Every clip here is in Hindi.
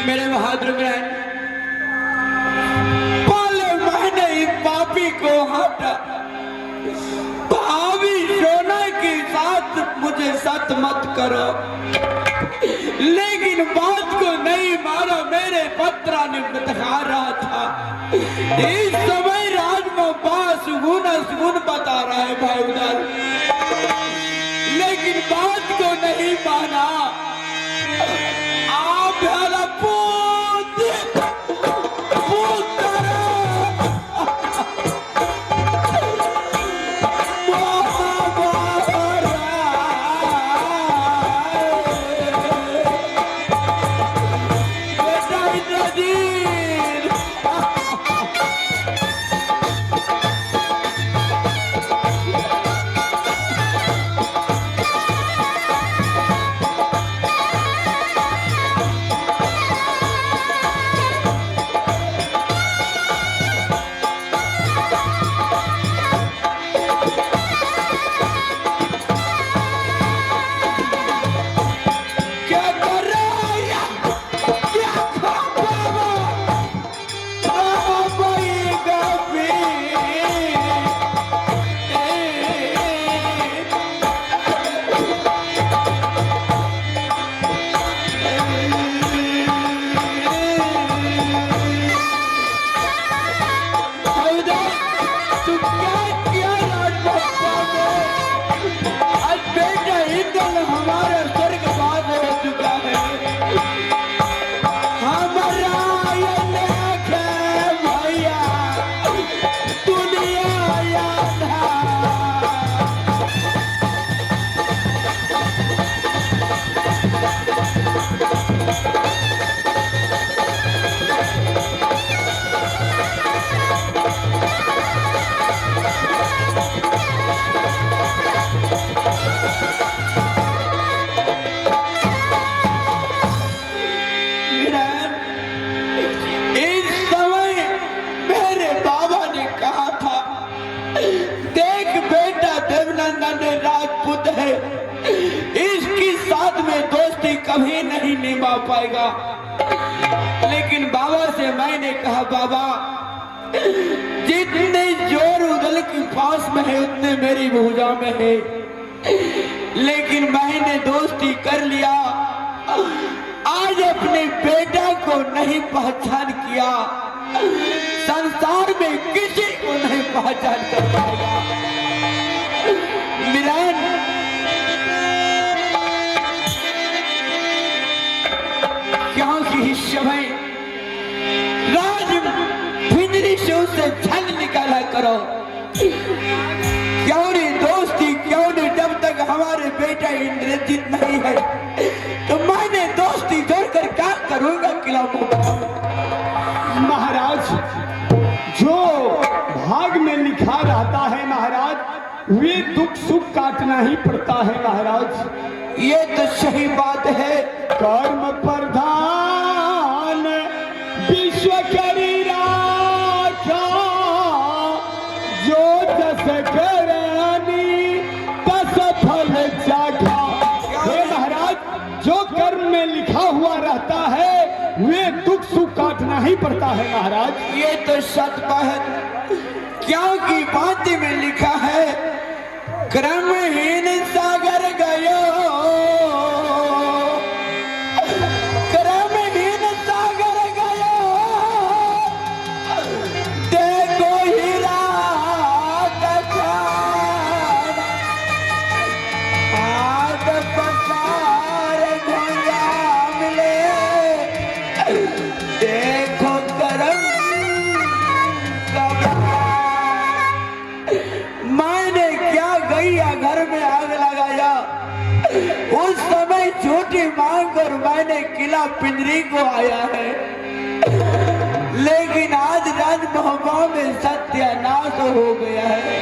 मेरे बहादुर बहन, पहले मैंने इस पापी को हटा, भाभी सोना के साथ मुझे सत मत करो, लेकिन बात को नहीं माना। मेरे पत्रा ने बता रहा था, इस समय राज में पास गुण बता रहा है भाई उधर, लेकिन बात को नहीं माना। आप वाला पूत राजपूत है, इसकी साथ में दोस्ती कभी नहीं निभा पाएगा। लेकिन बाबा से मैंने कहा, बाबा जितने जोर उदल की फांस में है उतने मेरी भुजा में है, लेकिन मैंने दोस्ती कर लिया। आज अपने बेटा को नहीं पहचान किया, संसार में किसी को नहीं पहचान कर पाएगा। मिलन क्योंकि इस समय राज पिंजरी से उसे झल निकाला करो। क्यों नहीं दोस्ती, क्यों नहीं? जब तक हमारे बेटा इंद्रजीत नहीं है तो मैंने दोस्ती जोड़कर क्या करूंगा किला महाराज। जो भाग में लिखा रहता है महाराज, वे दुख सुख काटना ही पड़ता है महाराज। ये तो सही बात है। कर्म प्रधान विश्व करी राखा, जो जस करनी तस फल चाखा। हे महाराज, जो कर्म में लिखा हुआ रहता है वे दुख सुख काटना ही पड़ता है महाराज। ये तो सच बात, क्योंकि बाती में लिखा है क्रमहीन सागर गयो, क्रमहीन सागर गयो, देखो हीरा का चांद, आग पसार गंगा मिले, देखो करम मैंने क्या गैया घर में आग लगाया। उस समय छोटी मांग कर मैंने किला पिंजरी को आया है, लेकिन आज राजमहल में सत्यानाश हो गया है।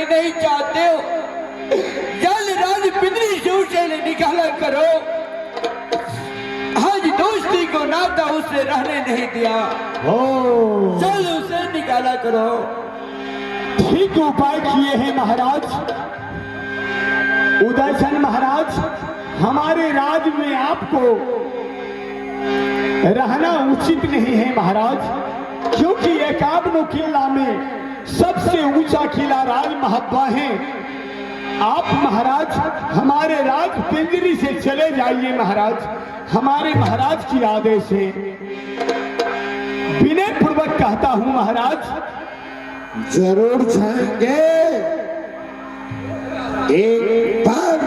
नहीं चाहते हो, जल राज पिंजरी से उसे निकाला करो। आज दोस्ती को नाता उसे रहने नहीं दिया, चल उसे निकाला करो। ठीक उपाय किए हैं महाराज। उदयसन महाराज, हमारे राज में आपको रहना उचित नहीं है महाराज, क्योंकि एकावनो किला में सबसे ऊंचा किला राज महब्बा है। आप महाराज हमारे राज पिंजरी से चले जाइए महाराज, हमारे महाराज की आदेश है। विनय पूर्वक कहता हूं महाराज। जरूर जाएंगे, एक बार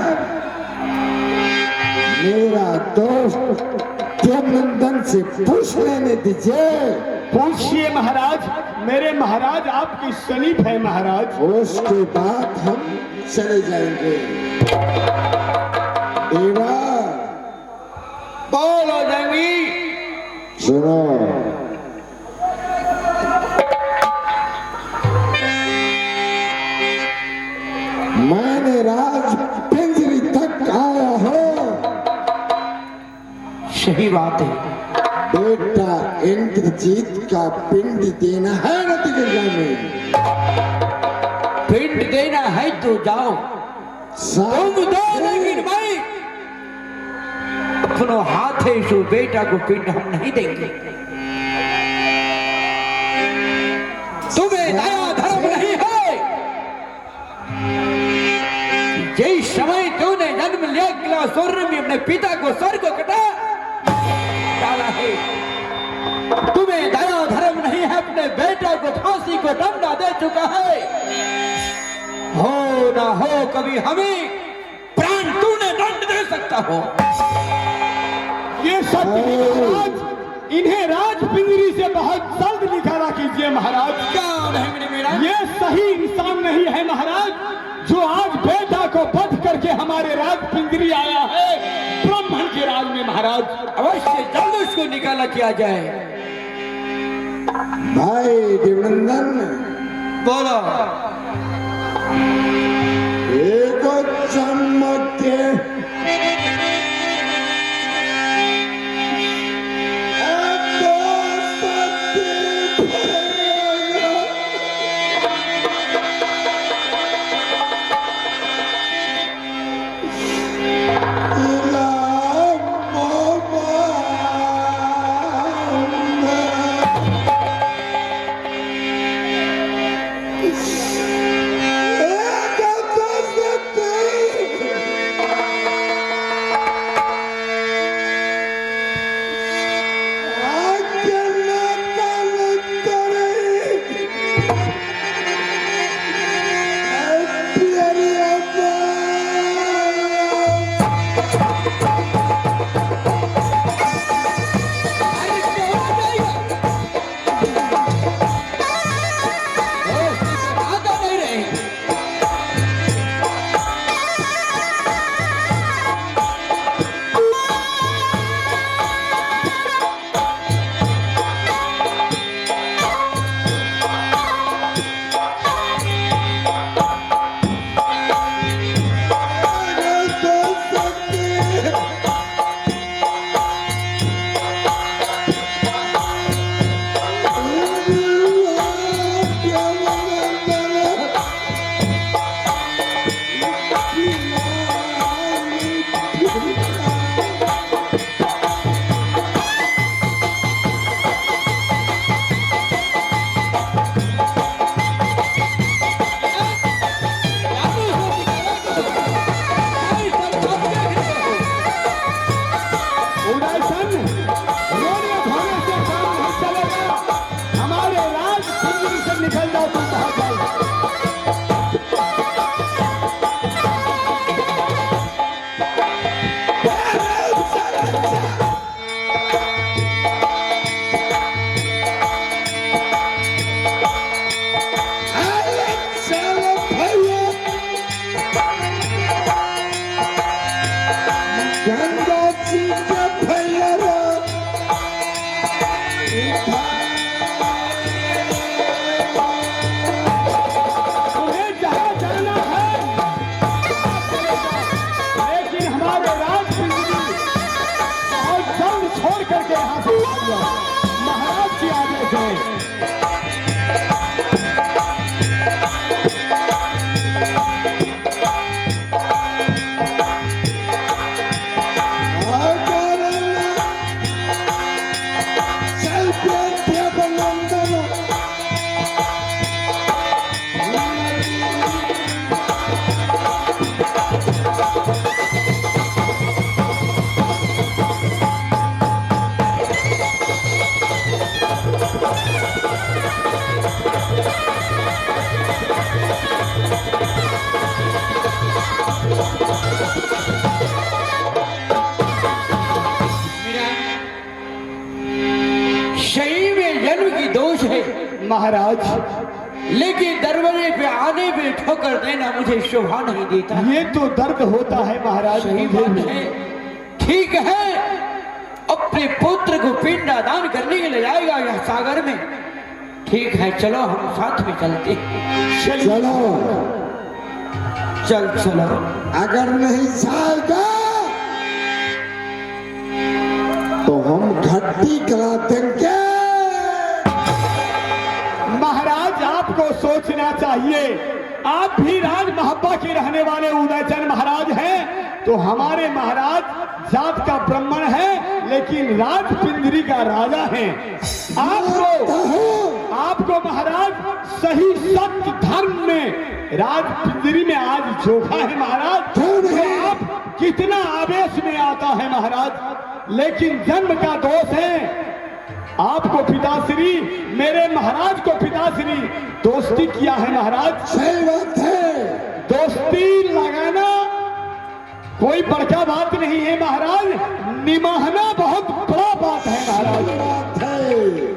मेरा दोस्त देवनंदन से पूछ लेने दीजिए। पूछिए महाराज, मेरे महाराज आपकी समीप है महाराज। उसके बाद हम चले जाएंगे। देवा बोलो जंगी। सुनो, मैंने राज पिंजरी तक आया हूँ। सही बात है। बेटा इंद्रजीत का पिंड देना है नदी गंगा में। पिंड देना है तो जाओ, तुम दो, लेकिन भाई अपनों हाथे से बेटा को पिंड हम नहीं देंगे। तुम्हें दया धर्म नहीं है। जिस समय तूने जन्म लिया किला स्वर्ग में अपने पिता को स्वर्ग को कटा डाला है, तुम्हें दया धर्म नहीं है। अपने बेटा को फांसी को दंडा दे चुका है। हो ना हो कभी हमें प्राण तूने दंड दे सकता हो। ये सत्य है महाराज, इन्हें राज पिंजरी से बहुत जल्द निकाला कीजिए महाराज। क्या नहीं मेरा? ये सही इंसान नहीं है महाराज, जो आज बेटा को वध करके हमारे राज पिंजरी आया है ब्राह्मण के राज में महाराज। अवश्य जल्द उसको निकाला किया जाए। भाई देवनंदन, बोलो। एक चमक के हमारे राज पिंजरी से निकल जाओ तुम बहुत जल्द। महाराज की आदेश है। शरीर में जन्म की दोष है महाराज, लेकिन दरवाजे पे आने पे ठोकर देना मुझे शोभा नहीं देता। ये तो दर्द होता है महाराज। सही बात है, ठीक है। अपने पुत्र को पिंडदान करने के लिए जाएगा यह सागर में, ठीक है, चलो हम साथ में चलते हैं। चलो, चलो। अगर नहीं जाएगा तो हम घट्टी करा देंगे। महाराज आपको सोचना चाहिए, आप भी राज महब्बा के रहने वाले उदयचंद महाराज हैं, तो हमारे महाराज जात का ब्राह्मण है लेकिन राज पिंजरी का राजा है। आपको महाराज सही सत्य धर्म में राज पिंजरी में आज जोखा है महाराज। तो आप कितना आवेश में आता है महाराज, लेकिन जन्म का दोष है। आपको पिताश्री, मेरे महाराज को पिताश्री दोस्ती किया है महाराज। सही बात है, दोस्ती लगाना कोई बड़का बात नहीं है महाराज, निभाना बहुत बड़ा बात है महाराज। बात है।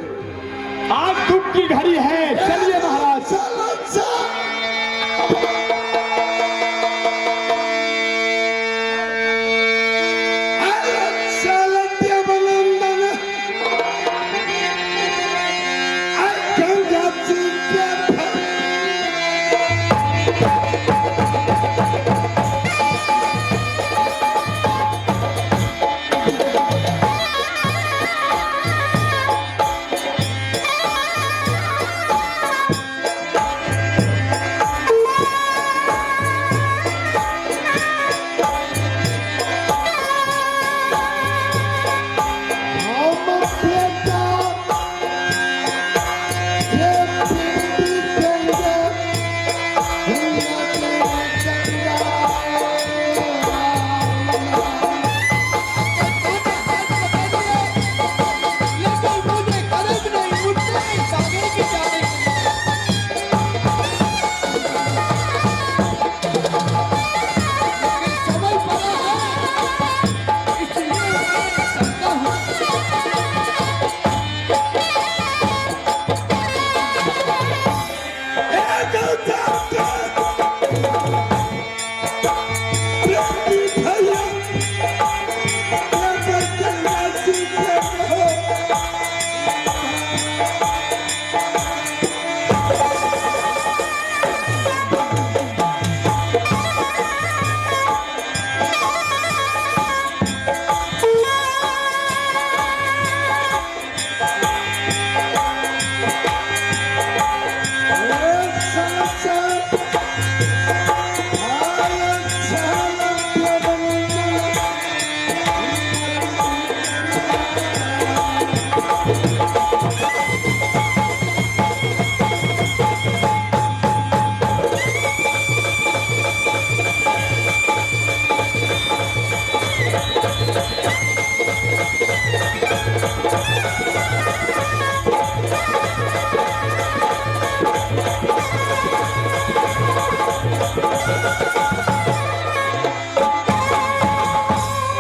आज दुख की घड़ी है,